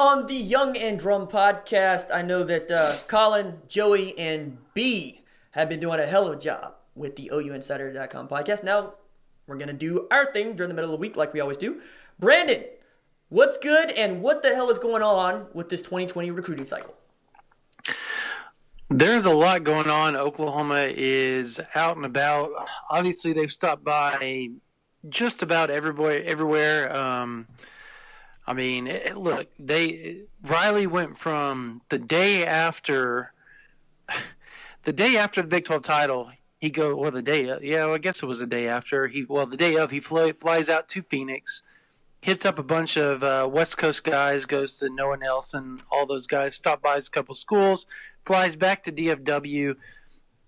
on the Young and Drum podcast. I know that Colin, Joey, and B have been doing a hell of a job with the OUinsider.com podcast. Now we're going to do our thing during the middle of the week like we always do. Brandon, what's good and what the hell is going on with this 2020 recruiting cycle? There's a lot going on. Oklahoma is out and about. Obviously, they've stopped by just about everywhere. Look, Riley went from the day after the Big 12 title. I guess it was the day after. The day of, he flies out to Phoenix, hits up a bunch of West Coast guys, goes to Noah Nelson, all those guys, stop by a couple schools, flies back to DFW,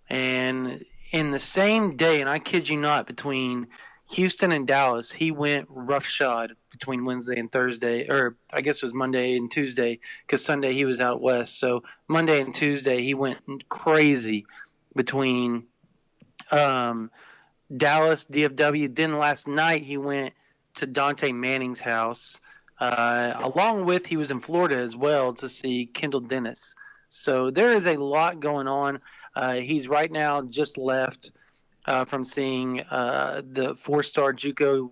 and in the same day, and I kid you not, between Houston and Dallas, he went roughshod between Wednesday and Thursday, or I guess it was Monday and Tuesday, because Sunday he was out west. So Monday and Tuesday he went crazy between Dallas, DFW. Then last night he went to Dante Manning's house. Along with, he was in Florida as well to see Kendall Dennis. So there is a lot going on. He's right now just left from seeing the four-star JUCO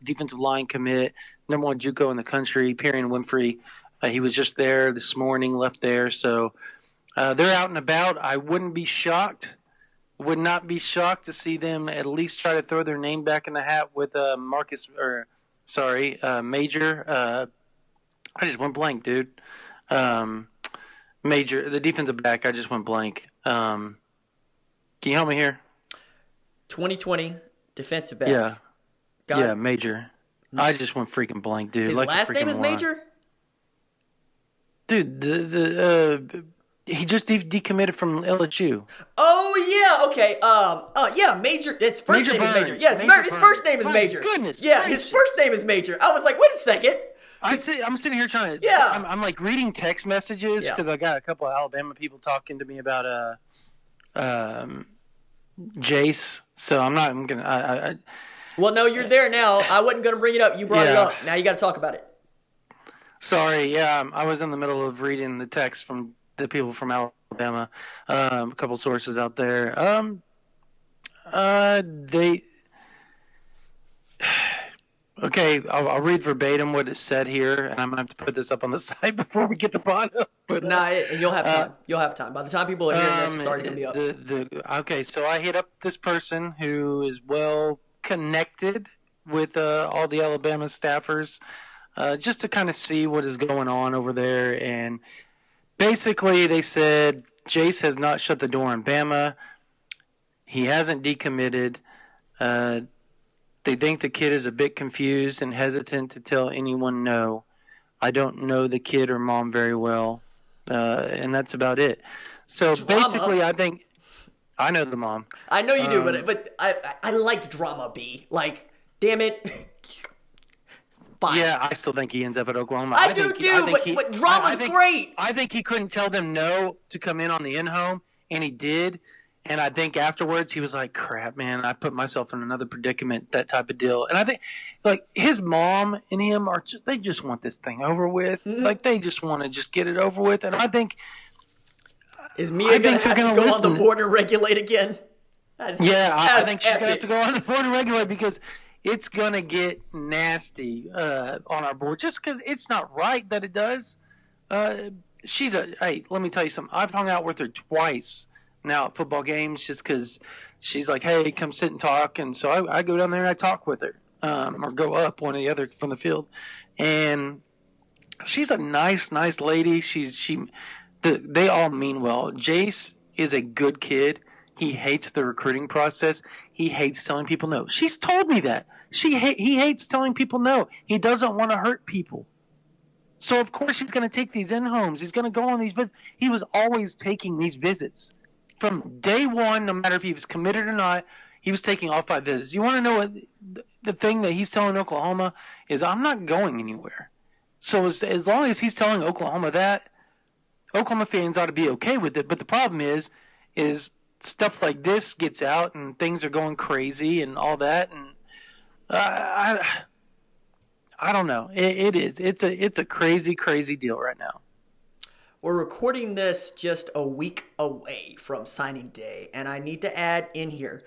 defensive line commit, number one JUCO in the country, Perion Winfrey. He was just there this morning, left there. So they're out and about. I would not be shocked to see them at least try to throw their name back in the hat with Major. I just went blank, dude. Major, the defensive back, I just went blank. Can you help me here? 2020 defensive back. Yeah. Major. I just went freaking blank, dude. His last name is Major? Dude, he just decommitted from LSU. Oh yeah, okay. Major. His first name is Major. Yes, his first name is Major. Goodness. Yeah, his first name is Major. I was like, wait a second. I'm sitting here trying to. Yeah. I'm like reading text messages because I got a couple of Alabama people talking to me about Jase. So I'm not. I'm gonna. Well, no, you're there now. I wasn't gonna bring it up. You brought it up. Now you got to talk about it. Sorry. Yeah, I was in the middle of reading the text from the people from Alabama. A couple sources out there. Okay, I'll read verbatim what it said here, and I'm going to have to put this up on the site before we get the pod up. But, and you'll have time. You'll have time. By the time people are hearing this, it's already going to be up. Okay, so I hit up this person who is well connected with all the Alabama staffers just to kind of see what is going on over there. And basically they said Jase has not shut the door on Bama. He hasn't decommitted. They think the kid is a bit confused and hesitant to tell anyone no. I don't know the kid or mom very well, and that's about it. So basically, I think I know the mom. I know you do, but I like drama. B. Like, damn it. Fine. Yeah, I still think he ends up at Oklahoma. I do too, but drama's great. I think he couldn't tell them no to come in on the in-home, and he did. And I think afterwards he was like, crap, man, I put myself in another predicament, that type of deal. And I think, like, his mom and him they just want this thing over with. Mm-hmm. Like, they just want to just get it over with. And I think – Is Mia going to have to go on the board and regulate again? I think she's going to have to go on the board and regulate because it's going to get nasty on our board just because it's not right that it does. Hey, let me tell you something. I've hung out with her twice now at football games just because she's like, hey, come sit and talk. And so I go down there and I talk with her or go up one or the other from the field. And she's a nice lady. They all mean well. Jase is a good kid. He hates the recruiting process. He hates telling people no. She's told me that. He hates telling people no. He doesn't want to hurt people. So, of course, he's going to take these in-homes. He's going to go on these visits. He was always taking these visits. From day one, no matter if he was committed or not, he was taking all 5 visits. You want to know what the thing that he's telling Oklahoma is, I'm not going anywhere. So as long as he's telling Oklahoma that, Oklahoma fans ought to be okay with it. But the problem is stuff like this gets out and things are going crazy and all that. And I don't know. It is. It's a crazy, crazy deal right now. We're recording this just a week away from signing day, and I need to add in here,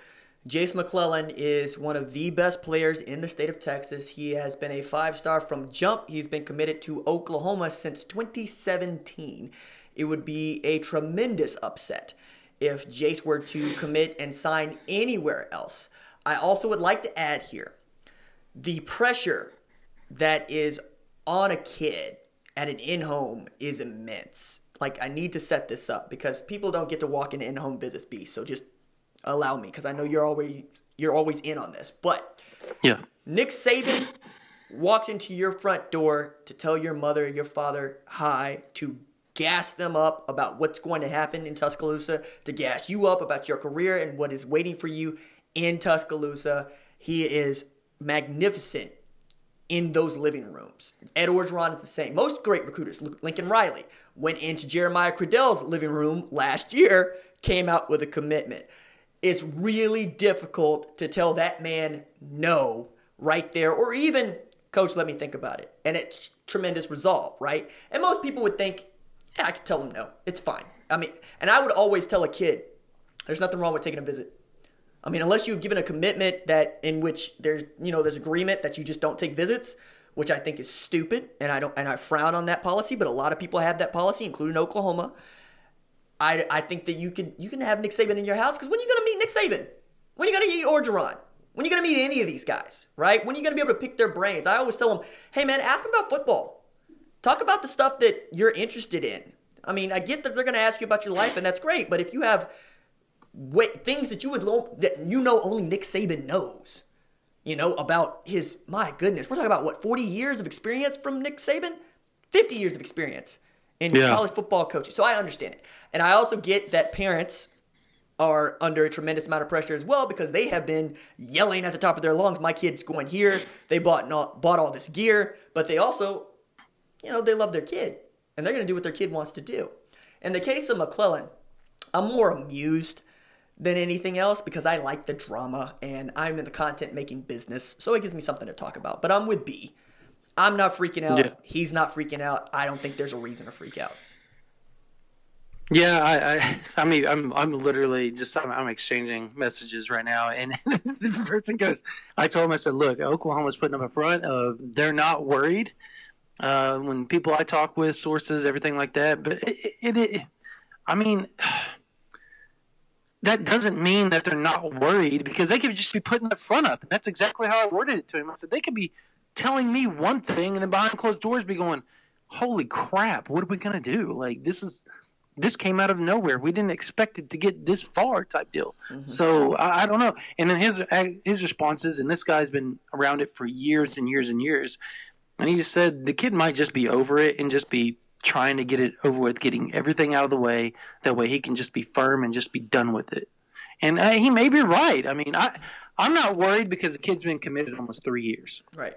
Jase McClellan is one of the best players in the state of Texas. He has been a 5-star from jump. He's been committed to Oklahoma since 2017. It would be a tremendous upset if Jase were to commit and sign anywhere else. I also would like to add here, the pressure that is on a kid at an in-home is immense. Like, I need to set this up because people don't get to walk into in-home visits, B. So just allow me, because I know you're always in on this. But yeah, Nick Saban walks into your front door to tell your mother, your father hi, to gas them up about what's going to happen in Tuscaloosa, to gas you up about your career and what is waiting for you in Tuscaloosa. He is magnificent in those living rooms. Ed Orgeron is the same. Most great recruiters, Lincoln Riley, went into Jeremiah Cradell's living room last year, came out with a commitment. It's really difficult to tell that man no right there, or even, coach, let me think about it. And it's tremendous resolve, right? And most people would think, yeah, I can tell him no. It's fine. I mean, and I would always tell a kid, there's nothing wrong with taking a visit. I mean, unless you've given a commitment that in which there's agreement that you just don't take visits, which I think is stupid, and I frown on that policy, but a lot of people have that policy, including Oklahoma. I think that you can have Nick Saban in your house, because when are you going to meet Nick Saban? When are you going to meet Orgeron? When are you going to meet any of these guys, right? When are you going to be able to pick their brains? I always tell them, hey, man, ask them about football. Talk about the stuff that you're interested in. I mean, I get that they're going to ask you about your life, and that's great, but if you have things that only Nick Saban knows, about his, my goodness, we're talking about 40 years of experience from Nick Saban? 50 years of experience in college football coaching. So I understand it. And I also get that parents are under a tremendous amount of pressure as well, because they have been yelling at the top of their lungs, my kid's going here, they bought all this gear, but they also, they love their kid, and they're going to do what their kid wants to do. In the case of McClellan, I'm more amused than anything else, because I like the drama and I'm in the content making business, so it gives me something to talk about. But I'm with B. I'm not freaking out. Yeah. He's not freaking out. I don't think there's a reason to freak out. Yeah, I mean, I'm literally just I'm exchanging messages right now, and the person goes, I told him, I said, look, Oklahoma's putting up a front of they're not worried. When people I talk with, sources, everything like that, but I mean, that doesn't mean that they're not worried, because they could just be putting the front up. And that's exactly how I worded it to him. I said, they could be telling me one thing and then behind closed doors be going, holy crap, what are we going to do? Like, this came out of nowhere. We didn't expect it to get this far type deal. Mm-hmm. So I don't know. And then his responses, and this guy's been around it for years and years and years. And he just said the kid might just be over it and just be trying to get it over with, getting everything out of the way. That way he can just be firm and just be done with it. And he may be right. I mean, I'm not worried, because the kid's been committed almost 3 years. Right.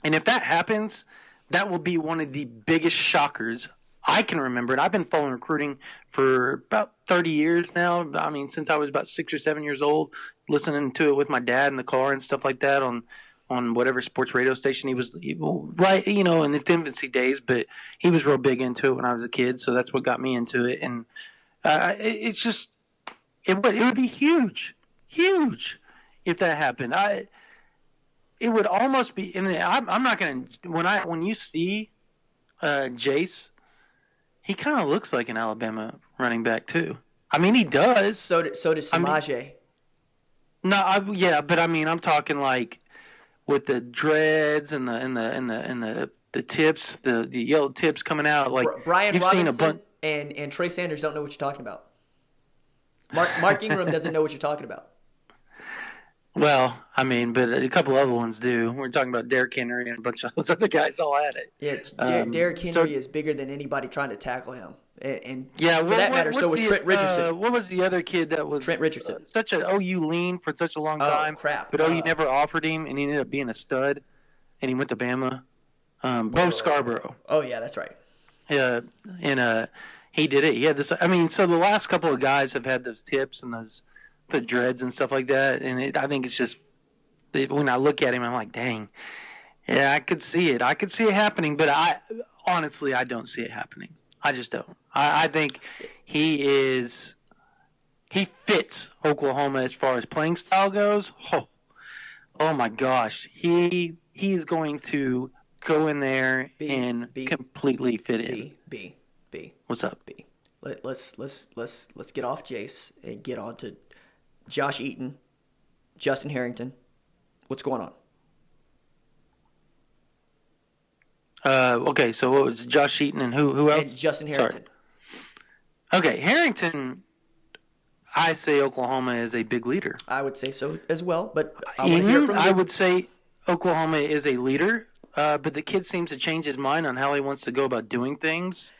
And if that happens, that will be one of the biggest shockers I can remember. And I've been following recruiting for about 30 years now. I mean, since I was about 6 or 7 years old, listening to it with my dad in the car and stuff like that on whatever sports radio station he was right, in the infancy days, but he was real big into it when I was a kid. So that's what got me into it. And it's just, it would be huge if that happened. It would almost be, and I'm not going to, when you see Jase, he kind of looks like an Alabama running back too. I mean, he does. So does Samaje. But I mean, I'm talking like with the dreads and the tips, the yellow tips coming out. Like Brian Robinson and Trey Sanders don't know what you're talking about. Mark Ingram doesn't know what you're talking about. Well, I mean, but a couple other ones do. We're talking about Derrick Henry and a bunch of those other guys all at it. Yeah, Derrick Henry is bigger than anybody trying to tackle him. And for that matter, so was Trent Richardson. What was the other kid that was Trent Richardson? Such an OU lean for such a long time. Oh, crap. But OU never offered him, and he ended up being a stud, and he went to Bama. Bo Scarborough. Oh, yeah, that's right. Yeah, and he did it. He had this. I mean, so the last couple of guys have had those tips and the dreads and stuff like that, and I think it's just when I look at him, I'm like, dang. Yeah, I could see it. I could see it happening, but honestly, I don't see it happening. I just don't. I think he fits Oklahoma as far as playing style goes. Oh my gosh, he is going to go in there and completely fit in. B. What's up? B. Let's get off Jase and get on to Josh Eaton, Justin Harrington. What's going on? Okay, so what was it? Josh Eaton and who else? And Justin Harrington. Sorry. Okay, Harrington. I say Oklahoma is a big leader. I would say so as well, but I want to hear from you. I would say Oklahoma is a leader, but the kid seems to change his mind on how he wants to go about doing things.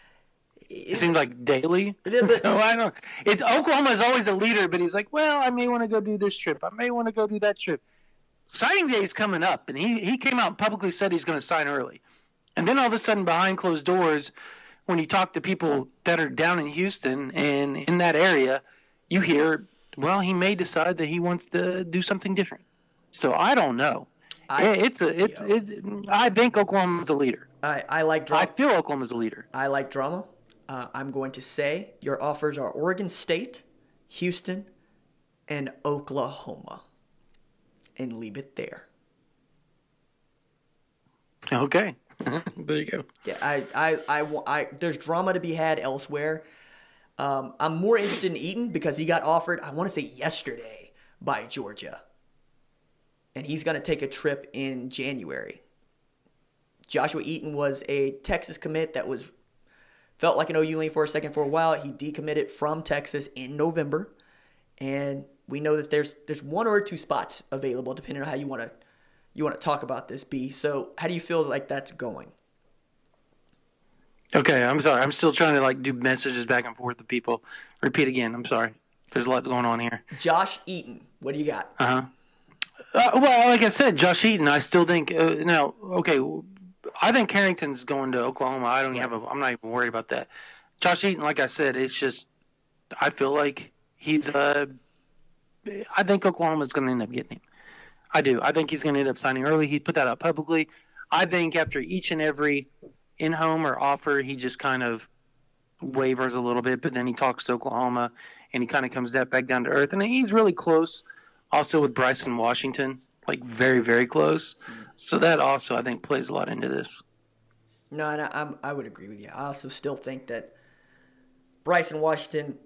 It seems like daily. So I don't. Oklahoma is always a leader, but he's like, well, I may want to go do this trip. I may want to go do that trip. Signing day is coming up, and he came out and publicly said he's going to sign early. And then all of a sudden, behind closed doors, when you talk to people that are down in Houston and in that area, you hear, well, he may decide that he wants to do something different. So I don't know. I think Oklahoma's a leader. I like drama. I feel Oklahoma's a leader. I like drama. I'm going to say your offers are Oregon State, Houston, and Oklahoma, and leave it there. Okay. There you go. Yeah, I there's drama to be had elsewhere. I'm more interested in Eaton because he got offered, I want to say yesterday, by Georgia. And he's going to take a trip in January. Joshua Eaton was a Texas commit that felt like an OU lean for a second for a while. He decommitted from Texas in November. And we know that there's one or two spots available depending on how you want to talk about this, B. So how do you feel like that's going? Okay, I'm sorry. I'm still trying to do messages back and forth with people. Repeat again. I'm sorry. There's a lot going on here. Josh Eaton, what do you got? Well, like I said, Josh Eaton. I still think I think Harrington's going to Oklahoma. I'm not even worried about that. Josh Eaton, like I said, it's just I feel like he's. I think Oklahoma's going to end up getting him. I do. I think he's going to end up signing early. He put that out publicly. I think after each and every in-home or offer, he just kind of wavers a little bit, but then he talks to Oklahoma, and he kind of comes back down to earth. And he's really close also with Bryson Washington, very, very close. So that also, I think, plays a lot into this. No, I would agree with you. I also still think that Bryson Washington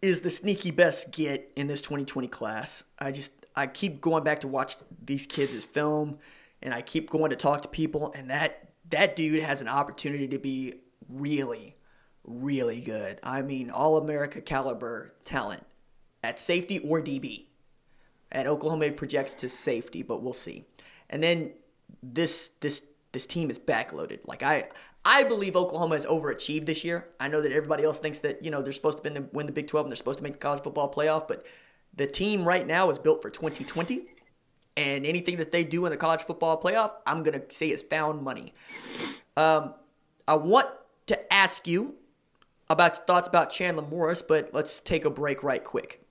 is the sneaky best get in this 2020 class. I keep going back to watch these kids' film, and I keep going to talk to people, and that dude has an opportunity to be really, really good. I mean, All-America caliber talent at safety or DB. At Oklahoma, it projects to safety, but we'll see. And then this team is backloaded. I believe Oklahoma has overachieved this year. I know that everybody else thinks that they're supposed to win the Big 12 and they're supposed to make the college football playoff, but the team right now is built for 2020. And anything that they do in the college football playoff, I'm going to say is found money. I want to ask you about your thoughts about Chandler Morris, but let's take a break right quick.